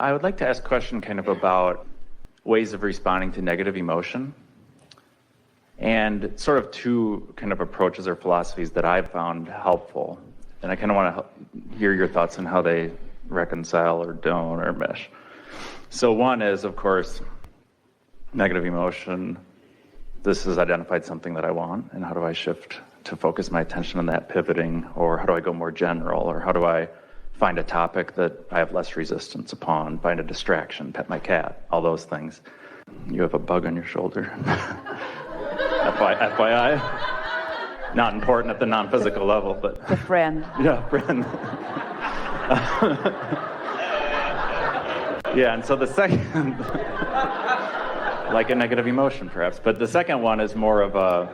I would like to ask a question kind of about ways of responding to negative emotion, and sort of two kind of approaches or philosophies that I've found helpful. And I kind of want to hear your thoughts on how they reconcile or don't or mesh. So one is, of course, negative emotion. This has identified something that I want, and how do I shift to focus my attention on that, pivoting, or how do I go more general, or how do I find a topic that I have less resistance upon, find a distraction, pet my cat, all those things. You have a bug on your shoulder. FYI. Not important at the non-physical level, but... A friend. Yeah, friend. Yeah, and so the second... like a negative emotion, perhaps. But the second one is more of a...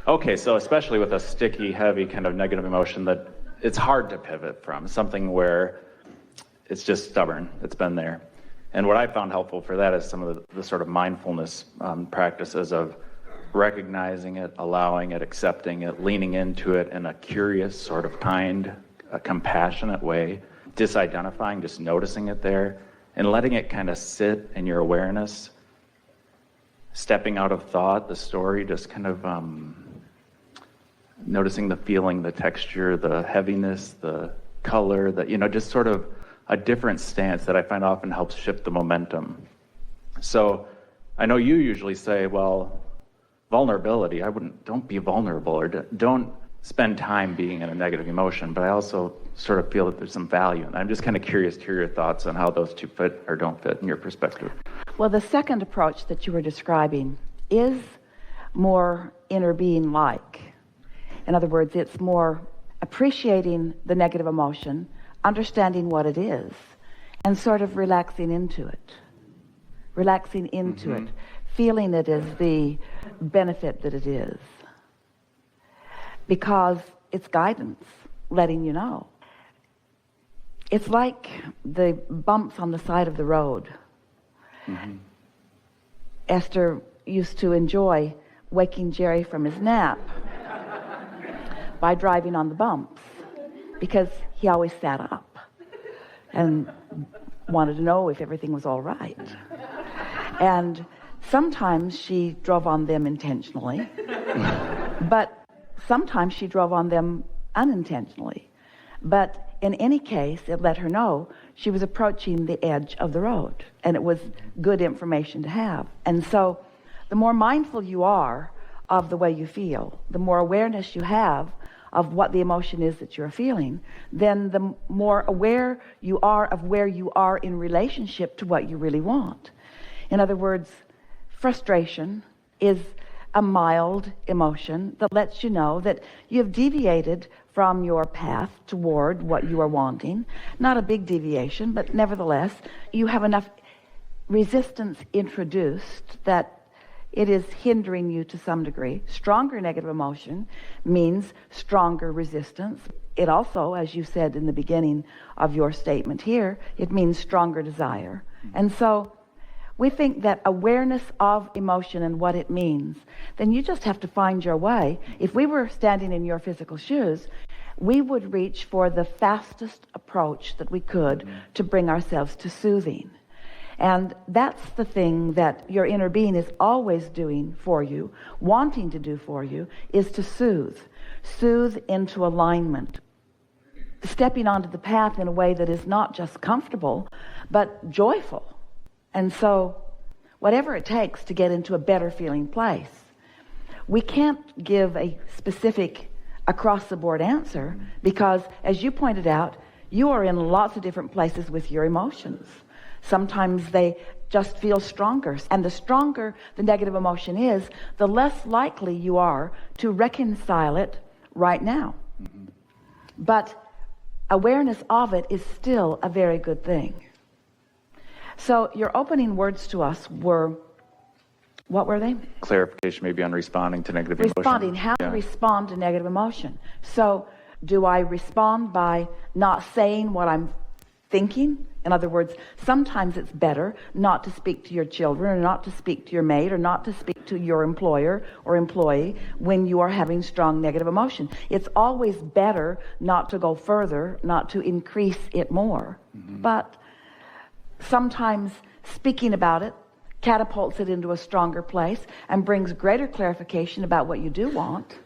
Okay, so especially with a sticky, heavy kind of negative emotion that it's hard to pivot from, something where it's just stubborn, it's been there. And what I found helpful for that is some of the sort of mindfulness practices of recognizing it, allowing it, accepting it, leaning into it in a curious, sort of kind, a compassionate way, disidentifying, just noticing it there, and letting it kind of sit in your awareness, stepping out of thought, the story, just kind of noticing the feeling, the texture, the heaviness, the color, just sort of a different stance that I find often helps shift the momentum. So I know you usually say, well, vulnerability, don't be vulnerable, or don't spend time being in a negative emotion, but I also sort of feel that there's some value. And I'm just kind of curious to hear your thoughts on how those two fit or don't fit in your perspective. Well, the second approach that you were describing is more inner being-like. In other words, it's more appreciating the negative emotion, understanding what it is, and sort of relaxing into it. Relaxing into it, feeling it as the benefit that it is. Because it's guidance, letting you know. It's like the bumps on the side of the road. Esther used to enjoy waking Jerry from his nap by driving on the bumps, because he always sat up and wanted to know if everything was all right. And sometimes she drove on them intentionally, but sometimes she drove on them unintentionally. But in any case, it let her know she was approaching the edge of the road, and it was good information to have. And so the more mindful you are of the way you feel, the more awareness you have of what the emotion is that you're feeling, then the more aware you are of where you are in relationship to what you really want. In other words, frustration is a mild emotion that lets you know that you've deviated from your path toward what you are wanting. Not a big deviation, but nevertheless, you have enough resistance introduced that it is hindering you to some degree. Stronger negative emotion means stronger resistance. It also, as you said in the beginning of your statement here, it means stronger desire. And so we think that awareness of emotion and what it means, then you just have to find your way. If we were standing in your physical shoes, we would reach for the fastest approach that we could to bring ourselves to soothing. And that's the thing that your inner being is always doing for you, wanting to do for you, is to soothe into alignment, stepping onto the path in a way that is not just comfortable, but joyful. And so whatever it takes to get into a better feeling place. We can't give a specific across-the-board answer because, as you pointed out, you are in lots of different places with your emotions. Sometimes they just feel stronger. And the stronger the negative emotion is, the less likely you are to reconcile it right now. But awareness of it is still a very good thing. So your opening words to us were, what were they? Clarification maybe on responding to negative emotion. Responding, how to respond to negative emotion. So do I respond by not saying what I'm thinking? In other words, sometimes it's better not to speak to your children, or not to speak to your mate, or not to speak to your employer or employee when you are having strong negative emotion. It's always better not to go further, not to increase it more. But sometimes speaking about it catapults it into a stronger place and brings greater clarification about what you do want.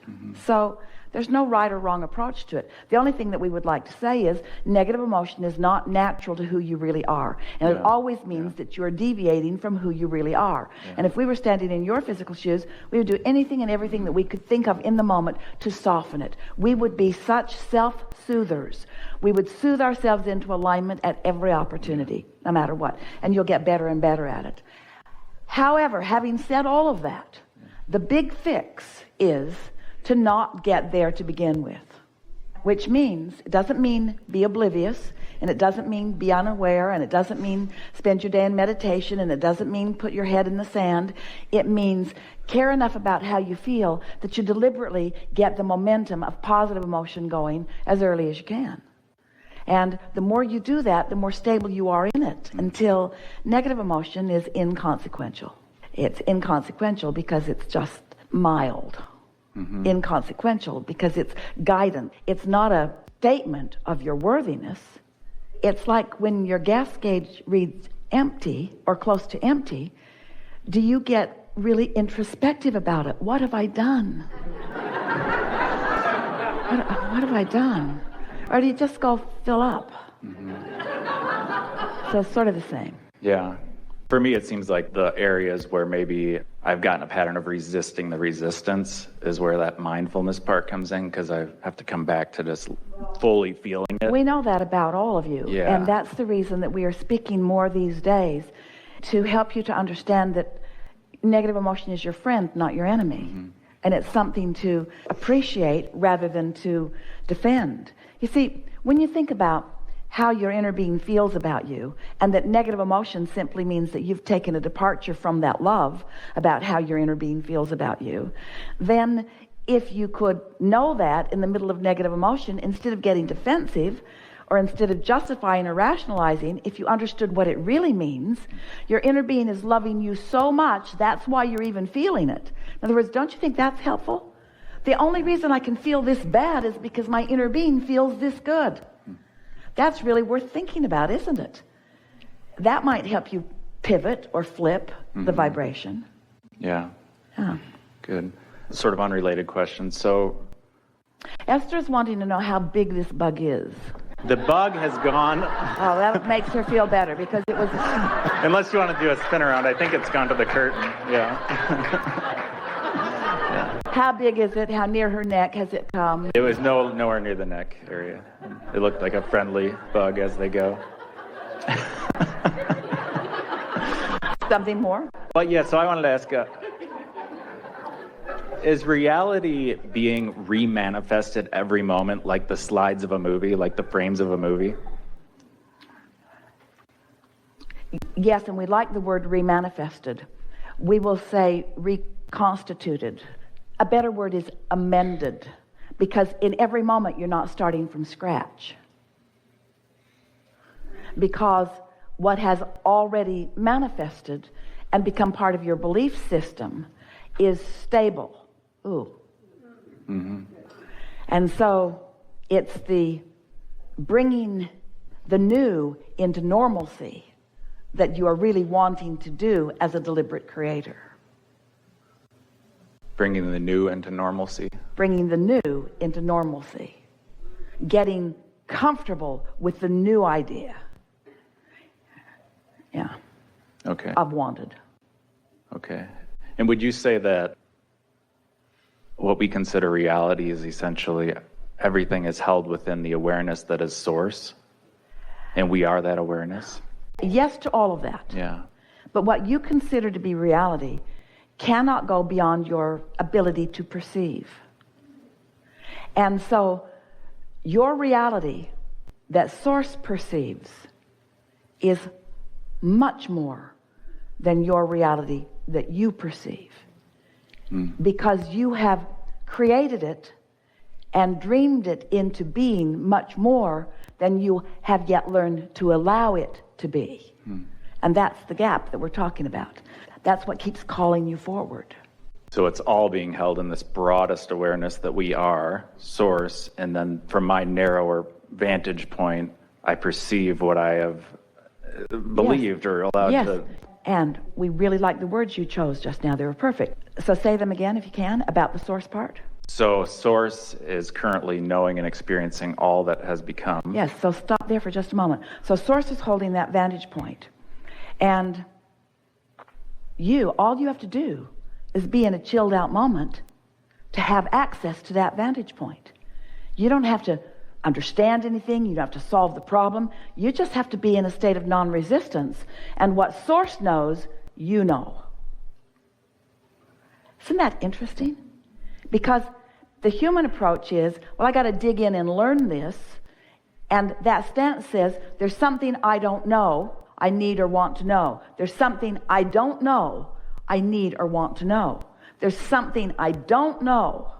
So there's no right or wrong approach to it. The only thing that we would like to say is negative emotion is not natural to who you really are. And it always means that you're deviating from who you really are. And if we were standing in your physical shoes, we would do anything and everything that we could think of in the moment to soften it. We would be such self-soothers. We would soothe ourselves into alignment at every opportunity, no matter what. And you'll get better and better at it. However, having said all of that, the big fix is to not get there to begin with, which means, it doesn't mean be oblivious, and it doesn't mean be unaware, and it doesn't mean spend your day in meditation, and it doesn't mean put your head in the sand. It means care enough about how you feel that you deliberately get the momentum of positive emotion going as early as you can. And the more you do that, the more stable you are in it, until negative emotion is inconsequential. It's inconsequential because it's just mild. Inconsequential because it's guidance. It's not a statement of your worthiness. It's like when your gas gauge reads empty or close to empty, do you get really introspective about it? What have I done? What have I done? Or do you just go fill up? So it's sort of the same. Yeah. For me, it seems like the areas where maybe I've gotten a pattern of resisting the resistance is where that mindfulness part comes in, because I have to come back to just fully feeling it. We know that about all of you. Yeah. And that's the reason that we are speaking more these days, to help you to understand that negative emotion is your friend, not your enemy. And it's something to appreciate rather than to defend. You see, when you think about how your inner being feels about you, and that negative emotion simply means that you've taken a departure from that love about how your inner being feels about you, then if you could know that in the middle of negative emotion, instead of getting defensive or instead of justifying or rationalizing, if you understood what it really means, your inner being is loving you so much, that's why you're even feeling it. In other words, don't you think that's helpful? The only reason I can feel this bad is because my inner being feels this good. That's really worth thinking about, isn't it? That might help you pivot or flip the vibration. Yeah. Good. Sort of unrelated question. So Esther's wanting to know how big this bug is. the bug has gone. Oh, that makes her feel better because it was... Unless you want to do a spin around, I think it's gone to the curtain. Yeah. How big is it? How near her neck has it come? It was nowhere near the neck area. It looked like a friendly bug as they go. Something more? But yeah, so I wanted to ask, is reality being remanifested every moment, like the slides of a movie, like the frames of a movie? Yes, and we like the word remanifested. We will say reconstituted. A better word is amended, because in every moment you're not starting from scratch. Because what has already manifested and become part of your belief system is stable. And so it's the bringing the new into normalcy that you are really wanting to do as a deliberate creator. Bringing the new into normalcy. Bringing the new into normalcy. Getting comfortable with the new idea. Yeah. Okay. Of wanted. Okay. And would you say that what we consider reality is essentially everything is held within the awareness that is source, and we are that awareness? Yes to all of that. Yeah. But what you consider to be reality cannot go beyond your ability to perceive. And so your reality that source perceives is much more than your reality that you perceive. Because you have created it and dreamed it into being much more than you have yet learned to allow it to be. And that's the gap that we're talking about. That's what keeps calling you forward. So it's all being held in this broadest awareness that we are, source, and then from my narrower vantage point, I perceive what I have believed or allowed yes. to. And we really like the words you chose just now. They were perfect. So say them again if you can, about the source part. So source is currently knowing and experiencing all that has become. Yes, so stop there for just a moment. So source is holding that vantage point. And all you have to do is be in a chilled out moment to have access to that vantage point. You don't have to understand anything. You don't have to solve the problem. You just have to be in a state of non-resistance. And what source knows, you know. Isn't that interesting? Because the human approach is, well, I got to dig in and learn this. And that stance says, there's something I don't know, I need or want to know. There's something I don't know, I need or want to know. There's something I don't know.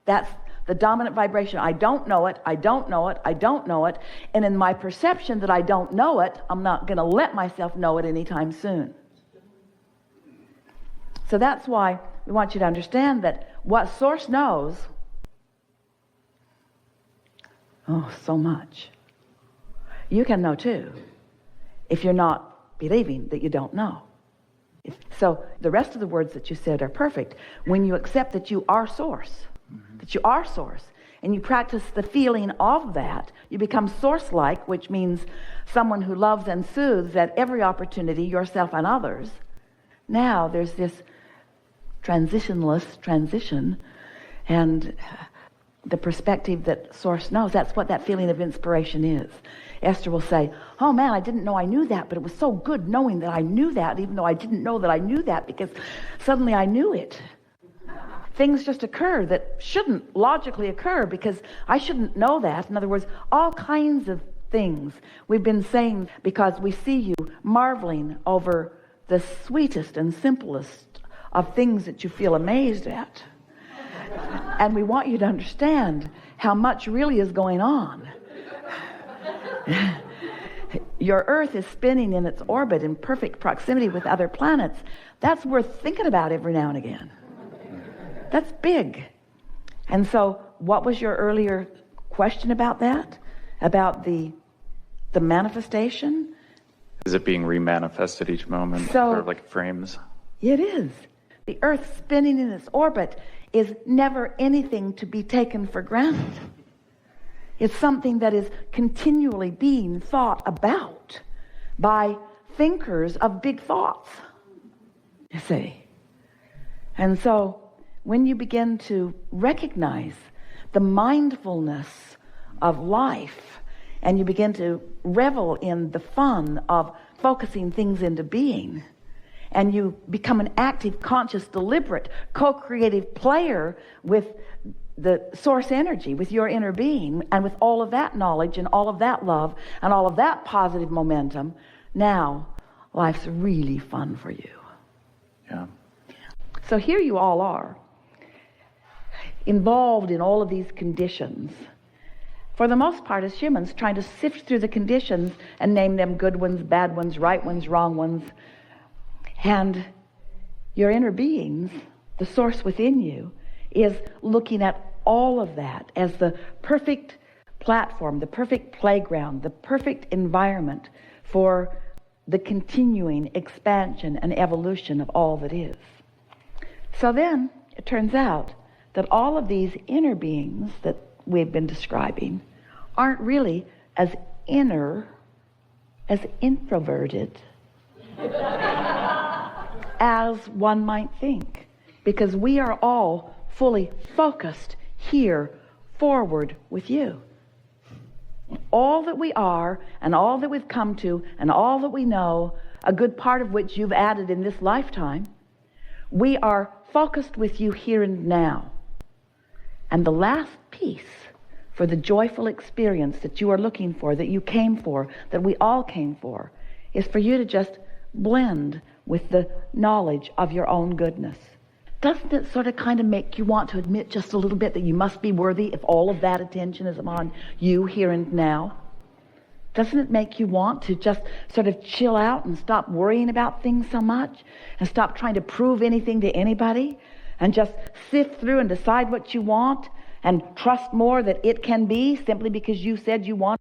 That's the dominant vibration. I don't know it, I don't know it, I don't know it. And in my perception that I don't know it, I'm not going to let myself know it anytime soon. So that's why we want you to understand that what source knows, so much. You can know too, if you're not believing that you don't know. So the rest of the words that you said are perfect. When you accept that you are source, that you are source, and you practice the feeling of that, you become source-like, which means someone who loves and soothes at every opportunity, yourself and others. Now there's this transitionless transition, and the perspective that source knows, that's what that feeling of inspiration is. Esther will say, oh man, I didn't know I knew that, but it was so good knowing that I knew that, even though I didn't know that I knew that, because suddenly I knew it. Things just occur that shouldn't logically occur because I shouldn't know that. In other words, all kinds of things we've been saying because we see you marveling over the sweetest and simplest of things that you feel amazed at. And we want you to understand how much really is going on. Your Earth is spinning in its orbit in perfect proximity with other planets. That's worth thinking about every now and again. That's big. And so what was your earlier question about that? About the manifestation? Is it being remanifested each moment, So- sort of like frames? It is. The Earth spinning in its orbit is never anything to be taken for granted. It's something that is continually being thought about by thinkers of big thoughts, you see. And so when you begin to recognize the mindfulness of life, and you begin to revel in the fun of focusing things into being, and you become an active, conscious, deliberate, co-creative player with the source energy, with your inner being, and with all of that knowledge and all of that love and all of that positive momentum, now life's really fun for you. Yeah. So here you all are, involved in all of these conditions, for the most part as humans, trying to sift through the conditions and name them good ones, bad ones, right ones, wrong ones. And your inner beings, the source within you, is looking at all of that as the perfect platform, the perfect playground, the perfect environment for the continuing expansion and evolution of all that is. So then it turns out that all of these inner beings that we've been describing aren't really as inner, as introverted as one might think, because we are all fully focused here forward with you. All that we are and all that we've come to and all that we know, a good part of which you've added in this lifetime, we are focused with you here and now. And the last piece for the joyful experience that you are looking for, that you came for, that we all came for, is for you to just blend with the knowledge of your own goodness. Doesn't it sort of kind of make you want to admit just a little bit that you must be worthy if all of that attention is upon you here and now? Doesn't it make you want to just sort of chill out and stop worrying about things so much and stop trying to prove anything to anybody and just sift through and decide what you want and trust more that it can be simply because you said you want